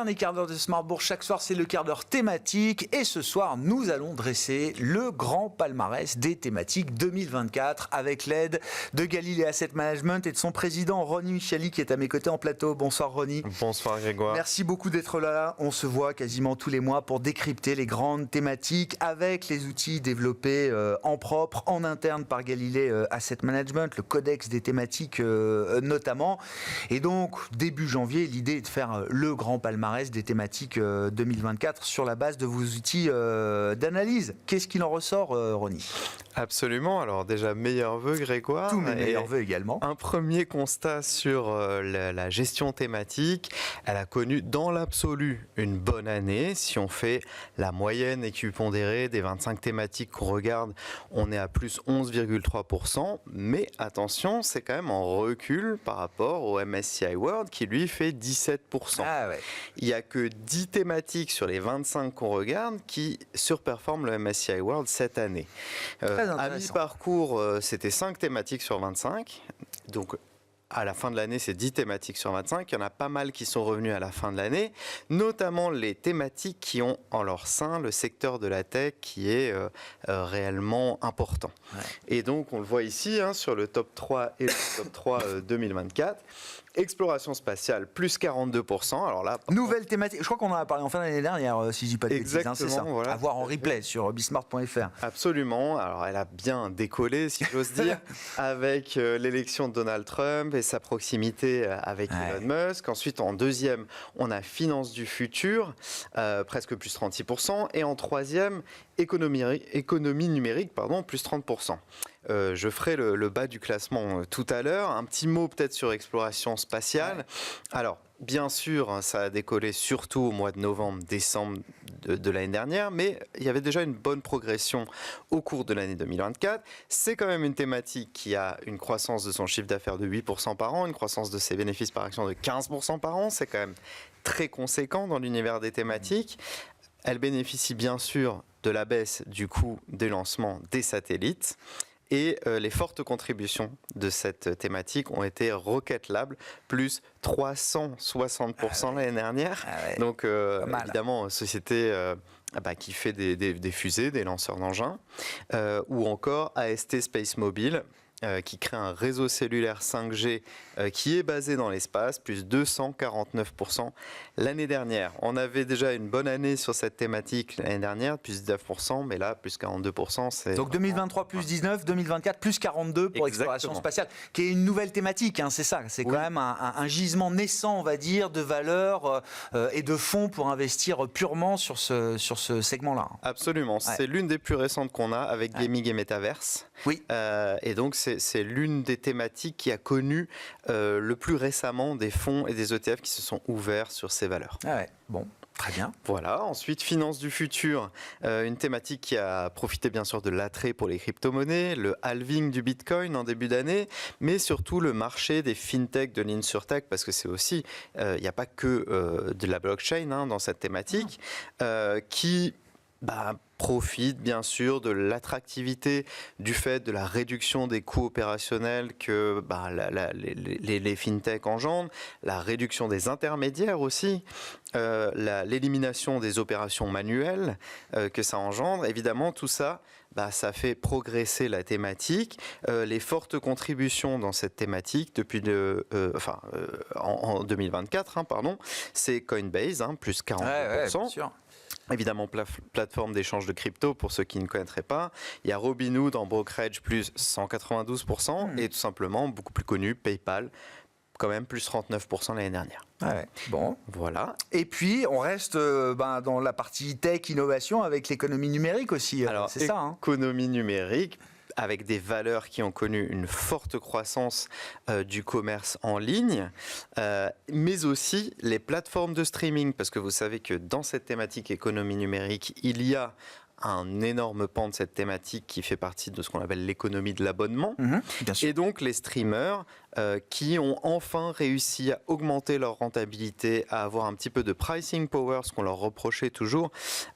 dernier quart d'heure de Smart Bourse. Chaque soir, c'est le quart d'heure thématique. Et ce soir, nous allons dresser le grand palmarès des thématiques 2024 avec l'aide de Galilée Asset Management et de son président Ronnie Michali qui est à mes côtés en plateau. Bonsoir Ronnie. Bonsoir Grégoire. Merci beaucoup d'être là. On se voit quasiment tous les mois pour décrypter les grandes thématiques avec les outils développés en propre, en interne par Galilée Asset Management, le codex des thématiques notamment. Et donc, début janvier, l'idée est de faire le grand palmarès des thématiques 2024 sur la base de vos outils d'analyse. Qu'est-ce qu'il en ressort, Ronnie ? Absolument. Alors déjà, meilleurs vœux Grégoire. Tous mes meilleurs vœux également. Un premier constat sur la gestion thématique. Elle a connu dans l'absolu une bonne année. Si on fait la moyenne équipondérée des 25 thématiques qu'on regarde, on est à plus 11,3%. Mais attention, c'est quand même en recul par rapport au MSCI World qui lui fait 17%. Ah ouais. Il n'y a que 10 thématiques sur les 25 qu'on regarde qui surperforment le MSCI World cette année. À mi-parcours, c'était 5 thématiques sur 25. Donc, à la fin de l'année, c'est 10 thématiques sur 25. Il y en a pas mal qui sont revenus à la fin de l'année, notamment les thématiques qui ont en leur sein le secteur de la tech qui est réellement important. Ouais. Et donc, on le voit ici sur le top 3 et le top 3 2024. Exploration spatiale, plus 42%. Alors là, nouvelle thématique. Je crois qu'on en a parlé en fin d'année dernière, si je dis pas de bêtises. C'est ça. Voilà. À voir en replay sur bismart.fr. Absolument. Alors, elle a bien décollé, si j'ose dire, avec l'élection de Donald Trump et sa proximité avec Elon Musk. Ensuite, en deuxième, on a Finance du futur, presque plus 36%. Et en troisième, économie numérique, plus 30%. Je ferai le bas du classement tout à l'heure. Un petit mot peut-être sur exploration spatiale. Ouais. Alors, bien sûr, ça a décollé surtout au mois de novembre-décembre de l'année dernière, mais il y avait déjà une bonne progression au cours de l'année 2024. C'est quand même une thématique qui a une croissance de son chiffre d'affaires de 8% par an, une croissance de ses bénéfices par action de 15% par an. C'est quand même très conséquent dans l'univers des thématiques. Elle bénéficie bien sûr de la baisse du coût des lancements des satellites. Et les fortes contributions de cette thématique ont été Rocket Lab, plus 360% l'année dernière. Donc, évidemment, société qui fait des fusées, des lanceurs d'engins, ou encore AST Space Mobile, qui crée un réseau cellulaire 5G qui est basé dans l'espace, plus 249% l'année dernière. On avait déjà une bonne année sur cette thématique l'année dernière, plus 19%, mais là, plus 42%. C'est donc 2023, plus 19, 2024, plus 42 pour exploration spatiale, qui est une nouvelle thématique, c'est ça. C'est quand même un gisement naissant, on va dire, de valeur et de fonds pour investir purement sur ce segment-là. Absolument. C'est l'une des plus récentes qu'on a avec Gaming et Metaverse. Oui. Et donc, c'est l'une des thématiques qui a connu le plus récemment des fonds et des ETF qui se sont ouverts sur ces valeurs. Bon, très bien. Voilà, ensuite, finance du futur, une thématique qui a profité bien sûr de l'attrait pour les crypto-monnaies, le halving du Bitcoin en début d'année, mais surtout le marché des fintech de l'InsurTech, parce que c'est aussi, il n'y a pas que de la blockchain dans cette thématique, qui profite bien sûr de l'attractivité du fait de la réduction des coûts opérationnels que les fintech engendrent, la réduction des intermédiaires aussi, l'élimination des opérations manuelles que ça engendre. Évidemment, tout ça, ça fait progresser la thématique. Les fortes contributions dans cette thématique depuis en 2024, c'est Coinbase, plus 40%. Bien sûr. Évidemment, plateforme d'échange de crypto, pour ceux qui ne connaîtraient pas. Il y a Robinhood en brokerage, plus 192%. Et tout simplement, beaucoup plus connu, PayPal, quand même plus 39% l'année dernière. Bon. Voilà. Et puis, on reste dans la partie tech, innovation, avec l'économie numérique aussi. Alors, c'est ça. Économie numérique, avec des valeurs qui ont connu une forte croissance du commerce en ligne, mais aussi les plateformes de streaming, parce que vous savez que dans cette thématique économie numérique, il y a un énorme pan de cette thématique qui fait partie de ce qu'on appelle l'économie de l'abonnement. Bien sûr. Et donc, les streamers qui ont enfin réussi à augmenter leur rentabilité, à avoir un petit peu de pricing power, ce qu'on leur reprochait toujours.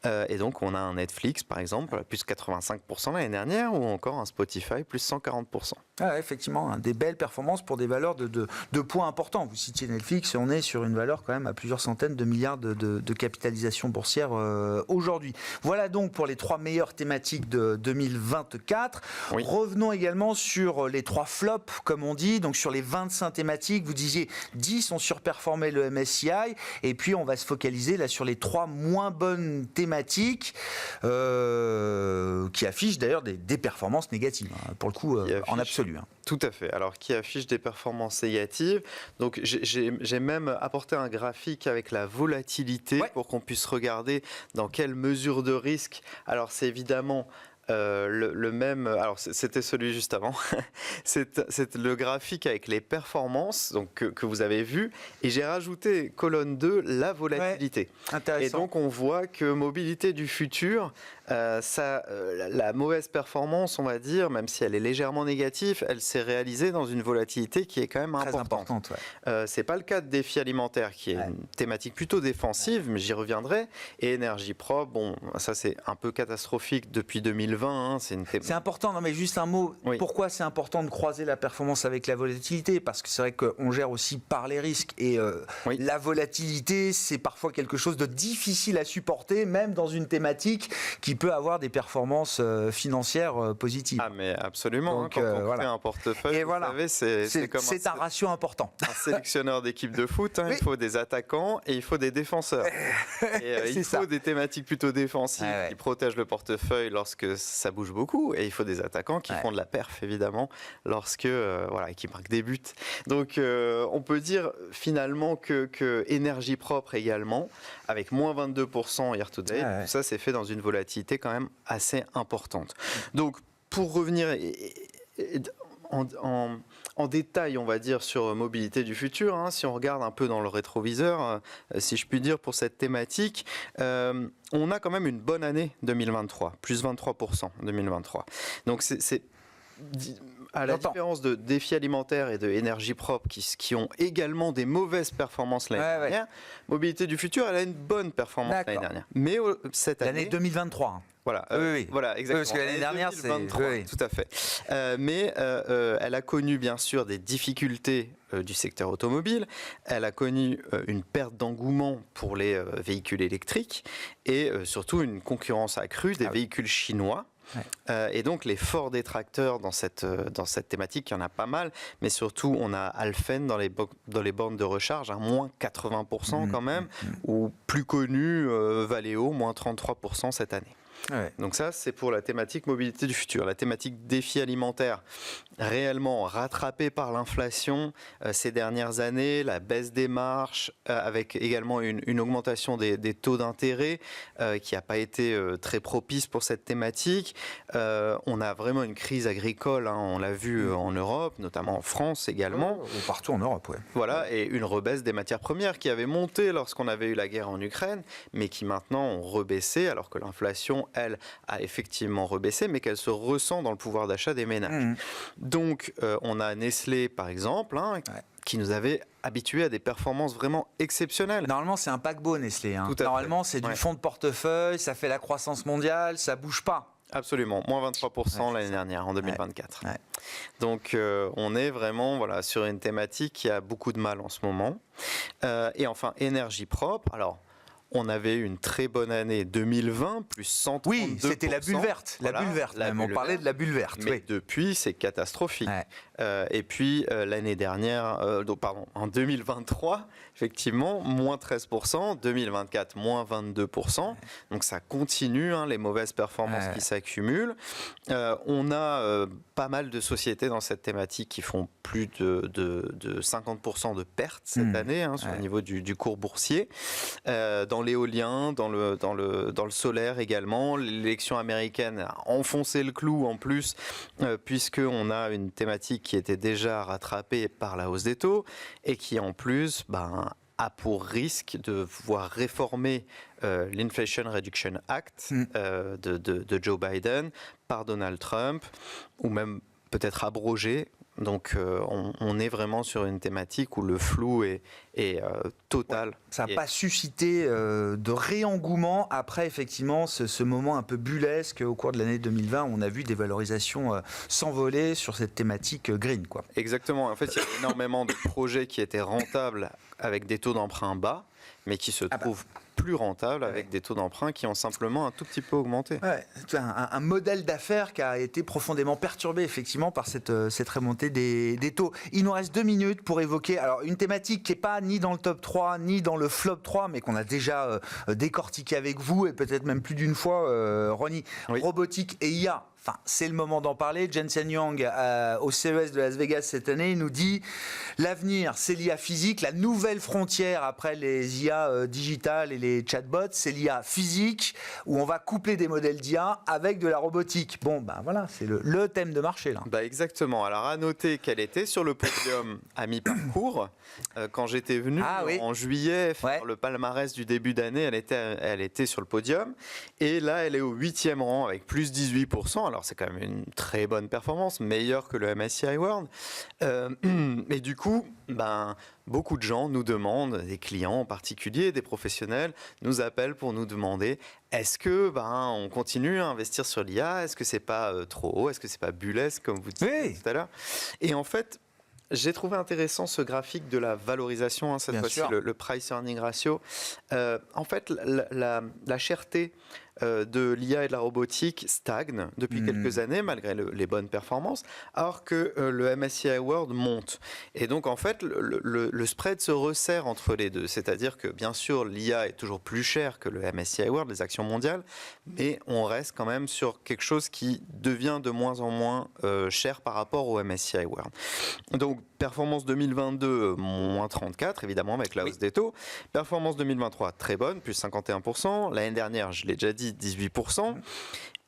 Et donc, on a un Netflix, par exemple, plus 85% l'année dernière, ou encore un Spotify, plus 140%. Ah, effectivement, des belles performances pour des valeurs de points importants. Vous citiez Netflix, et on est sur une valeur quand même à plusieurs centaines de milliards de capitalisation boursière aujourd'hui. Voilà donc pour les 3 meilleures thématiques de 2024. Oui. Revenons également sur les 3 flops, comme on dit, donc sur les 25 thématiques. Vous disiez 10 ont surperformé le MSCI, et puis on va se focaliser là sur les 3 moins bonnes thématiques qui affichent d'ailleurs des performances négatives, hein, pour le coup, en absolu. Tout à fait. Alors, qui affiche des performances négatives. Donc, j'ai même apporté un graphique avec la volatilité pour qu'on puisse regarder dans quelle mesure de risque. Alors, c'est évidemment le même. Alors, c'était celui juste avant. C'est le graphique avec les performances donc, que vous avez vu. Et j'ai rajouté, colonne 2, la volatilité. Intéressant. Et donc, on voit que mobilité du futur, la mauvaise performance, on va dire, même si elle est légèrement négative, elle s'est réalisée dans une volatilité qui est quand même très importante. C'est pas le cas de défi alimentaire, qui est une thématique plutôt défensive, mais j'y reviendrai. Et énergie propre, bon, ça c'est un peu catastrophique depuis 2020. Hein, c'est important, non mais juste un mot. Oui. Pourquoi c'est important de croiser la performance avec la volatilité? Parce que c'est vrai qu'on gère aussi par les risques. Et la volatilité, c'est parfois quelque chose de difficile à supporter, même dans une thématique qui peut avoir des performances financières positives. Ah mais absolument, donc, quand on fait un portefeuille, vous savez, c'est comme un ratio important. Un sélectionneur d'équipe de foot, hein, il faut des attaquants et il faut des défenseurs. Et il faut des thématiques plutôt défensives qui protègent le portefeuille lorsque ça bouge beaucoup, et il faut des attaquants qui font de la perf évidemment lorsque qui marquent des buts. Donc on peut dire finalement que énergie propre également, avec moins 22% year to date, tout ça c'est fait dans une volatilité quand même assez importante. Donc pour revenir en détail, on va dire, sur mobilité du futur, hein, si on regarde un peu dans le rétroviseur, si je puis dire, pour cette thématique, on a quand même une bonne année 2023, plus 23% en 2023. Donc c'est à la différence de défis alimentaires et de énergie propre qui ont également des mauvaises performances l'année dernière, mobilité du futur, elle a une bonne performance l'année dernière. Mais cette année... L'année 2023. Voilà, voilà, exactement. Parce que l'année dernière, c'est... Tout à fait. Mais elle a connu, bien sûr, des difficultés du secteur automobile. Elle a connu une perte d'engouement pour les véhicules électriques et surtout une concurrence accrue des véhicules chinois. Et donc les forts détracteurs dans cette thématique, il y en a pas mal, mais surtout on a Alfen dans les bornes de recharge, hein, moins 80% quand même, ou plus connu Valeo, moins 33% cette année. Donc ça, c'est pour la thématique mobilité du futur. La thématique défi alimentaire, réellement rattrapée par l'inflation ces dernières années, la baisse des marges, avec également une augmentation des taux d'intérêt qui n'a pas été très propice pour cette thématique. On a vraiment une crise agricole, hein, on l'a vu en Europe, notamment en France également. Partout en Europe, oui. Voilà, et une rebaisse des matières premières qui avait monté lorsqu'on avait eu la guerre en Ukraine, mais qui maintenant ont rebaissé, alors que l'inflation, elle, a effectivement rebaissé, mais qu'elle se ressent dans le pouvoir d'achat des ménages. Donc, on a Nestlé, par exemple, hein, qui nous avait habitués à des performances vraiment exceptionnelles. Normalement, c'est un paquebot, Nestlé. Hein. Normalement, c'est du fonds de portefeuille, ça fait la croissance mondiale, ça bouge pas. Absolument, moins 23% l'année dernière, en 2024. Donc, on est vraiment sur une thématique qui a beaucoup de mal en ce moment. Et enfin, énergie propre. Alors, on avait eu une très bonne année 2020, plus 132%. Oui, c'était la bulle verte. Voilà, la bulle verte. On parlait de la bulle verte. Mais depuis, c'est catastrophique. Et puis, l'année dernière, en 2023, effectivement, moins 13%. 2024, moins 22%. Donc, ça continue, hein, les mauvaises performances qui s'accumulent. On a pas mal de sociétés dans cette thématique qui font plus de 50% de pertes cette année, hein, sur le niveau du cours boursier. Dans l'éolien, dans le solaire également. L'élection américaine a enfoncé le clou en plus, puisqu'on a une thématique qui était déjà rattrapée par la hausse des taux et qui en plus a pour risque de voir réformer l'Inflation Reduction Act de Joe Biden par Donald Trump, ou même peut-être abrogé. Donc on est vraiment sur une thématique où le flou est total. Ça n'a pas suscité de réengouement après effectivement ce moment un peu bullesque au cours de l'année 2020 où on a vu des valorisations s'envoler sur cette thématique green, quoi. Exactement. En fait, il y a énormément de projets qui étaient rentables avec des taux d'emprunt bas, mais qui se trouvent plus rentables avec des taux d'emprunt qui ont simplement un tout petit peu augmenté. Ouais, un modèle d'affaires qui a été profondément perturbé effectivement par cette remontée des taux. Il nous reste 2 minutes pour évoquer alors, une thématique qui n'est pas ni dans le top 3 ni dans le flop 3 mais qu'on a déjà décortiqué avec vous et peut-être même plus d'une fois, Ronnie. Oui. Robotique et IA. Enfin, c'est le moment d'en parler. Jensen Huang, au CES de Las Vegas cette année, il nous dit l'avenir, c'est l'IA physique. La nouvelle frontière après les IA digitales et les chatbots, c'est l'IA physique, où on va coupler des modèles d'IA avec de la robotique. Bon, ben voilà, c'est le thème de marché, là. Bah exactement. Alors, à noter qu'elle était sur le podium à mi-parcours. Quand j'étais venu en juillet faire le palmarès du début d'année, elle était sur le podium. Et là, elle est au 8e rang avec plus 18%. Alors, c'est quand même une très bonne performance, meilleure que le MSCI World. Et du coup, beaucoup de gens nous demandent, des clients en particulier, des professionnels, nous appellent pour nous demander est-ce que on continue à investir sur l'IA? Est-ce que c'est pas trop haut? Est-ce que c'est pas bullesque, comme vous disiez tout à l'heure? Et en fait, j'ai trouvé intéressant ce graphique de la valorisation, cette fois-ci, le price earning ratio. En fait, la cherté de l'IA et de la robotique stagne depuis quelques années, malgré les bonnes performances, alors que le MSCI World monte. Et donc, en fait, le spread se resserre entre les deux. C'est-à-dire que, bien sûr, l'IA est toujours plus cher que le MSCI World, les actions mondiales, mais on reste quand même sur quelque chose qui devient de moins en moins cher par rapport au MSCI World. Donc, performance 2022, moins 34, évidemment, avec la hausse des taux. Performance 2023, très bonne, plus 51%. L'année dernière, je l'ai déjà dit, 18%.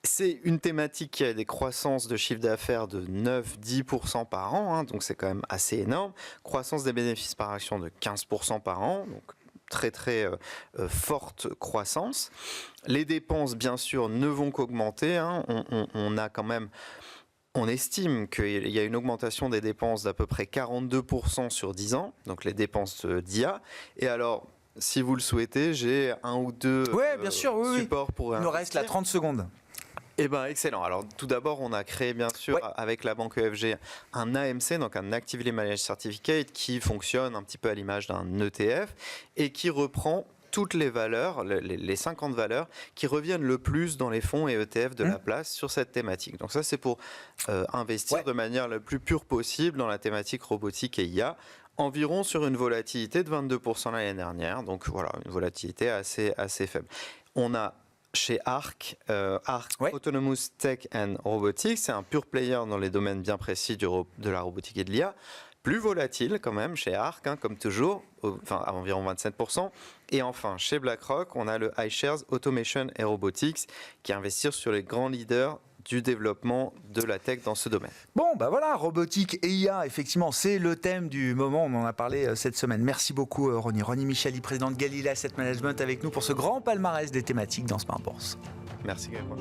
C'est une thématique qui a des croissances de chiffre d'affaires de 9-10% par an, donc c'est quand même assez énorme. Croissance des bénéfices par action de 15% par an, donc très très forte croissance. Les dépenses, bien sûr, ne vont qu'augmenter. On a quand même... On estime qu'il y a une augmentation des dépenses d'à peu près 42% sur 10 ans, donc les dépenses d'IA. Et alors, si vous le souhaitez, j'ai un ou deux supports pour investir. Il nous reste là 30 secondes. Eh bien, excellent. Alors, tout d'abord, on a créé, bien sûr, avec la banque EFG, un AMC, donc un Actively Managed Certificate, qui fonctionne un petit peu à l'image d'un ETF et qui reprend toutes les valeurs, les 50 valeurs qui reviennent le plus dans les fonds et ETF de la place sur cette thématique. Donc ça, c'est pour investir de manière la plus pure possible dans la thématique robotique et IA, environ sur une volatilité de 22% l'année dernière. Donc voilà, une volatilité assez faible. On a chez ARC, Autonomous Tech and Robotics, c'est un pure player dans les domaines bien précis de la robotique et de l'IA. Plus volatile quand même chez ARC, comme toujours, à environ 27%. Et enfin, chez BlackRock, on a le iShares Automation et Robotics qui investit sur les grands leaders du développement de la tech dans ce domaine. Bon, voilà, robotique et IA, effectivement, c'est le thème du moment, on en a parlé cette semaine. Merci beaucoup, Ronnie. Ronnie Michali, président de Galilée Asset Management, avec nous pour ce grand palmarès des thématiques dans Smart Bourse. Merci, Grégoire.